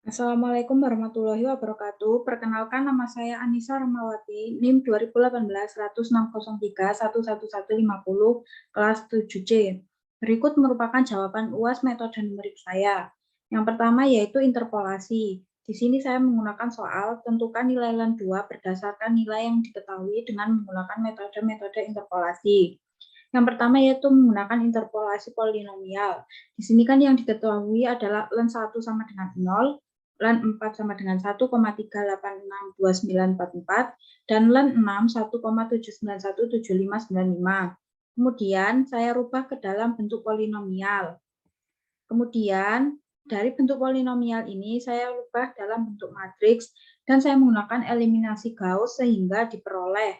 Assalamualaikum warahmatullahi wabarakatuh. Perkenalkan nama saya Anissa Rahmawati, NIM 2018 10603 11150 kelas 7C. Berikut merupakan jawaban UAS metode numerik saya. Yang pertama yaitu interpolasi. Di sini saya menggunakan soal tentukan nilai LAN 2 berdasarkan nilai yang diketahui dengan menggunakan metode-metode interpolasi. Yang pertama yaitu menggunakan interpolasi polinomial. Di sini kan yang diketahui adalah LAN 1 sama dengan 0, LAN 4 sama dengan 1,3862944, dan LAN 6 1,7917595. Kemudian saya rubah ke dalam bentuk polinomial. Kemudian dari bentuk polinomial ini saya rubah dalam bentuk matriks dan saya menggunakan eliminasi Gauss sehingga diperoleh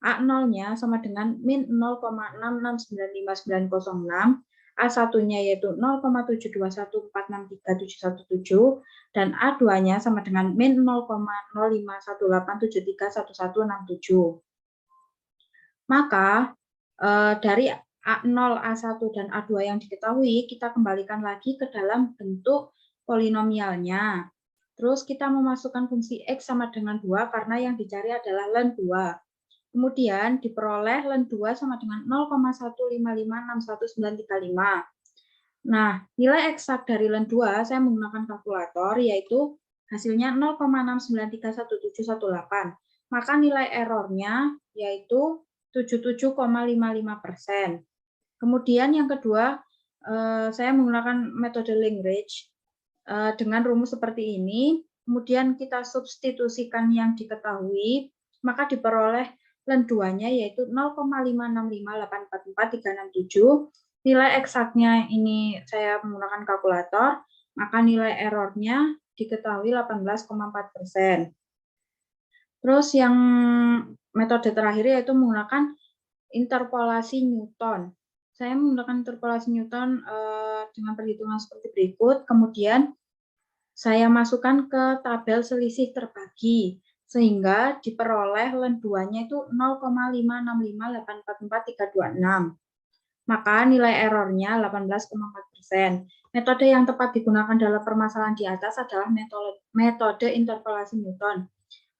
A0-nya sama dengan min 0,6695906, A1-nya yaitu 0,721463717, dan A2-nya sama dengan min 0,0518731167. Maka dari A0, A1, dan A2 yang diketahui, kita kembalikan lagi ke dalam bentuk polinomialnya. Terus kita memasukkan fungsi X sama dengan 2 karena yang dicari adalah LAN 2. Kemudian diperoleh LAN 2 sama dengan 0,1556195. Nah, nilai eksak dari LAN 2 saya menggunakan kalkulator yaitu hasilnya 0,69311718. Maka nilai errornya yaitu 77,55%. Kemudian yang kedua, saya menggunakan metode Lagrange dengan rumus seperti ini. Kemudian kita substitusikan yang diketahui, maka diperoleh LAN 2-nya yaitu 0,565844367. Nilai eksaknya ini saya menggunakan kalkulator, maka nilai errornya diketahui 18,4%. Terus yang metode terakhir yaitu menggunakan interpolasi Newton. Saya menggunakan interpolasi Newton dengan perhitungan seperti berikut, kemudian saya masukkan ke tabel selisih terbagi, sehingga diperoleh LAN 2-nya itu 0,565844326. Maka nilai errornya 18,4%. Metode yang tepat digunakan dalam permasalahan di atas adalah metode interpolasi Newton.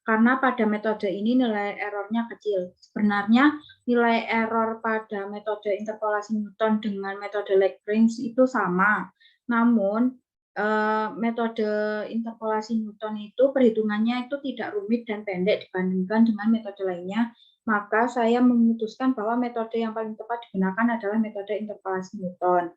Karena pada metode ini nilai errornya kecil. Sebenarnya nilai error pada metode interpolasi Newton dengan metode Lagrange itu sama. Namun metode interpolasi Newton itu perhitungannya itu tidak rumit dan pendek dibandingkan dengan metode lainnya. Maka saya memutuskan bahwa metode yang paling tepat digunakan adalah metode interpolasi Newton.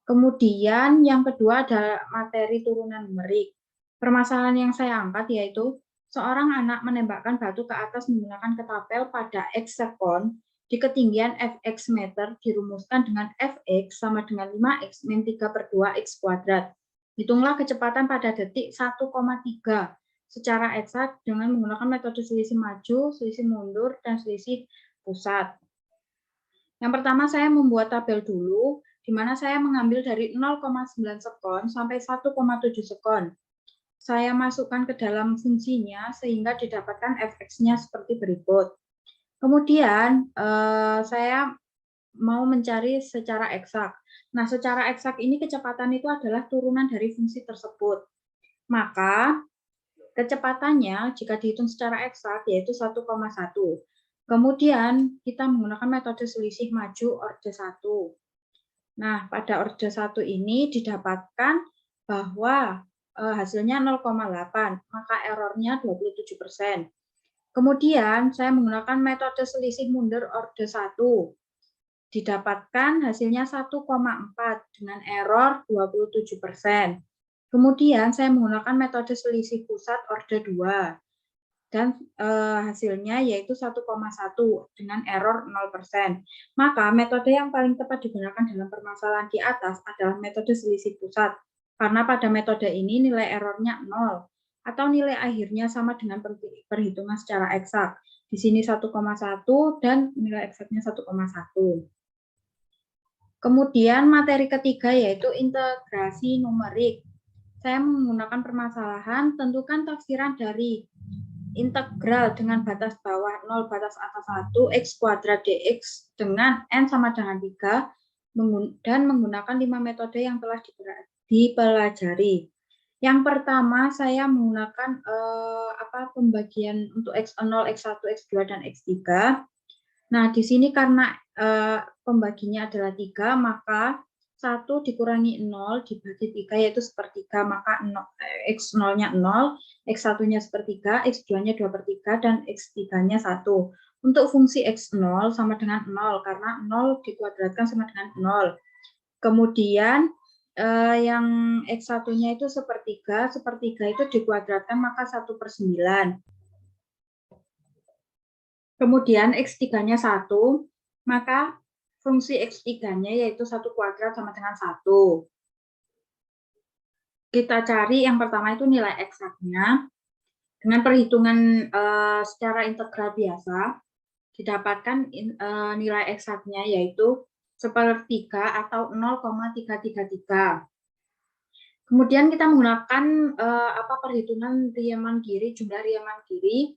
Kemudian yang kedua adalah materi turunan numerik. Permasalahan yang saya angkat yaitu seorang anak menembakkan batu ke atas menggunakan ketapel pada X sekon di ketinggian Fx meter dirumuskan dengan Fx sama dengan 5x min 3/2 x kuadrat. Hitunglah kecepatan pada detik 1,3 secara eksak dengan menggunakan metode selisih maju, selisih mundur, dan selisih pusat. Yang pertama saya membuat tabel dulu, di mana saya mengambil dari 0,9 sekon sampai 1,7 sekon. Saya masukkan ke dalam fungsinya sehingga didapatkan fx-nya seperti berikut. Kemudian saya mau mencari secara eksak. Nah, secara eksak ini kecepatan itu adalah turunan dari fungsi tersebut. Maka kecepatannya jika dihitung secara eksak yaitu 1,1. Kemudian kita menggunakan metode selisih maju orde 1. Nah, pada orde 1 ini didapatkan bahwa hasilnya 0,8, maka errornya 27%. Kemudian saya menggunakan metode selisih mundur orde 1. Didapatkan hasilnya 1,4 dengan error 27%. Kemudian saya menggunakan metode selisih pusat orde 2 dan hasilnya yaitu 1,1 dengan error 0%. Maka metode yang paling tepat digunakan dalam permasalahan di atas adalah metode selisih pusat. Karena pada metode ini nilai errornya 0 atau nilai akhirnya sama dengan perhitungan secara eksak. Di sini 1,1 dan nilai eksaknya 1,1. Kemudian materi ketiga yaitu integrasi numerik. Saya menggunakan permasalahan, tentukan tafsiran dari integral dengan batas bawah 0, batas atas 1, x kuadrat dx dengan n sama dengan 3, dan menggunakan 5 metode yang telah dipelajari. Yang pertama saya menggunakan pembagian untuk X0, X1, X2, dan X3. Nah, di sini karena pembaginya adalah 3, maka 1 dikurangi 0 dibagi 3 yaitu sepertiga, maka X0-nya 0, X1-nya sepertiga, X2-nya 2/3, dan X3-nya 1. Untuk fungsi X0 sama dengan 0, karena 0 dikuadratkan sama dengan 0. Kemudian yang X1-nya itu sepertiga, sepertiga itu dikuadratkan maka 1/9. Kemudian X3-nya 1, maka fungsi X3-nya yaitu 1 kuadrat sama dengan 1. Kita cari yang pertama itu nilai eksaknya. Dengan perhitungan secara integral biasa, didapatkan nilai eksaknya yaitu sepertiga atau 0,333. Kemudian kita menggunakan perhitungan Riemann-Giry, jumlah Riemann-Giry.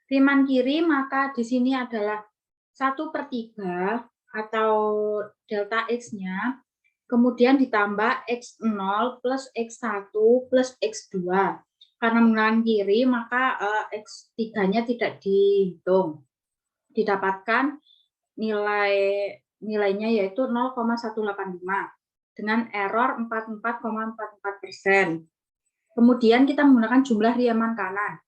Riemann-Giry maka di sini adalah 1/3 atau delta X-nya, kemudian ditambah X0 plus X1 plus X2. Karena menggunakan Giry, maka X3-nya tidak dihitung. Didapatkan nilainya yaitu 0,185 dengan error 44,44%. Kemudian kita menggunakan jumlah Riemann kanan.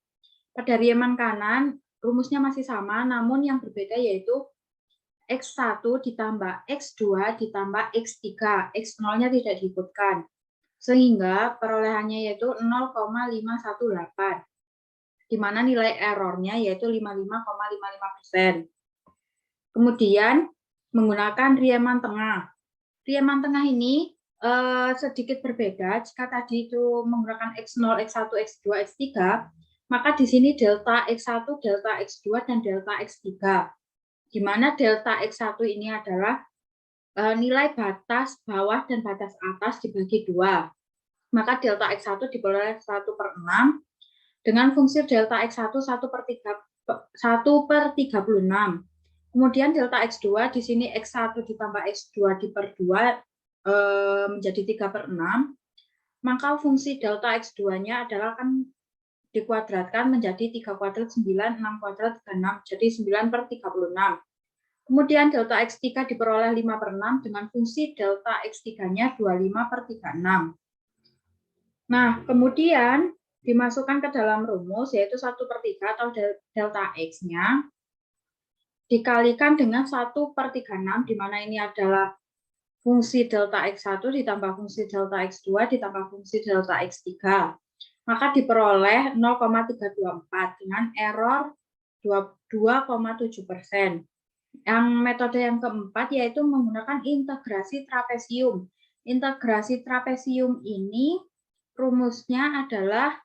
Pada Riemann kanan, rumusnya masih sama, namun yang berbeda yaitu X1 ditambah X2 ditambah X3. X0-nya tidak diikutkan. Sehingga perolehannya yaitu 0,518. Di mana nilai errornya yaitu 55,55%. Kemudian menggunakan Riemann tengah. Riemann tengah ini sedikit berbeda. Jika tadi itu menggunakan X0, X1, X2, X3, maka di sini delta X1, delta X2, dan delta X3. Di mana delta X1 ini adalah nilai batas bawah dan batas atas dibagi 2. Maka delta X1 diperoleh 1/6 dengan fungsi delta X1 1/36. Kemudian delta X2 di sini X1 ditambah X2 diper 2 menjadi 3/6. Maka fungsi delta X2-nya adalah kan dikuadratkan menjadi 3 kuadrat 9, 6 kuadrat 36, jadi 9/36. Kemudian delta X3 diperoleh 5/6 dengan fungsi delta X3-nya 25/36. Nah, kemudian dimasukkan ke dalam rumus yaitu 1/3 atau delta X-nya dikalikan dengan 1/36, di mana ini adalah fungsi delta X1 ditambah fungsi delta X2 ditambah fungsi delta X3. Maka diperoleh 0,324 dengan error 2,7%. Yang metode yang keempat yaitu menggunakan integrasi trapesium. Integrasi trapesium ini rumusnya adalah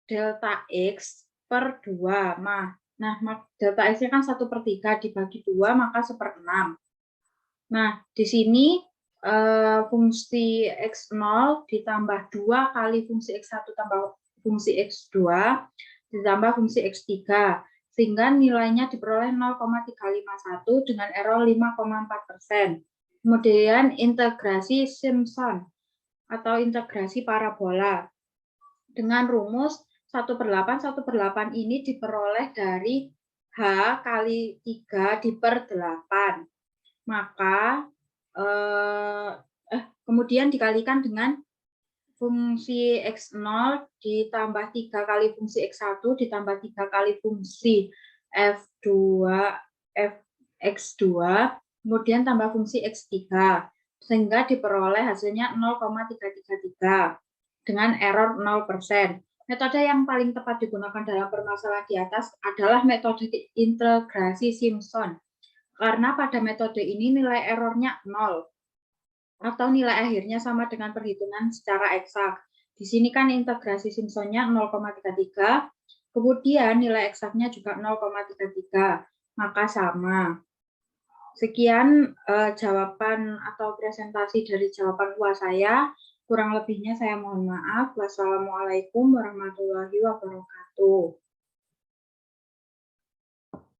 delta X per 2. Nah, delta X-nya kan 1/3 dibagi 2, maka 1/6. Nah, di sini fungsi X0 ditambah 2 kali fungsi X1 tambah fungsi X2 ditambah fungsi X3. Sehingga nilainya diperoleh 0,351 dengan error 5,4%. Kemudian integrasi Simpson atau integrasi parabola. Dengan rumus 1/8, 1/8 ini diperoleh dari H kali 3 diper 8. Maka kemudian dikalikan dengan fungsi X0 ditambah 3 kali fungsi X1 ditambah 3 kali fungsi X2, kemudian tambah fungsi X3, sehingga diperoleh hasilnya 0,333 dengan error 0%. Metode yang paling tepat digunakan dalam permasalahan di atas adalah metode integrasi Simpson. Karena pada metode ini nilai errornya 0 atau nilai akhirnya sama dengan perhitungan secara eksak. Di sini kan integrasi Simpsonnya 0,33, kemudian nilai eksaknya juga 0,33, maka sama. Sekian jawaban atau presentasi dari jawaban UAS saya. Kurang lebihnya saya mohon maaf. Wassalamualaikum warahmatullahi wabarakatuh.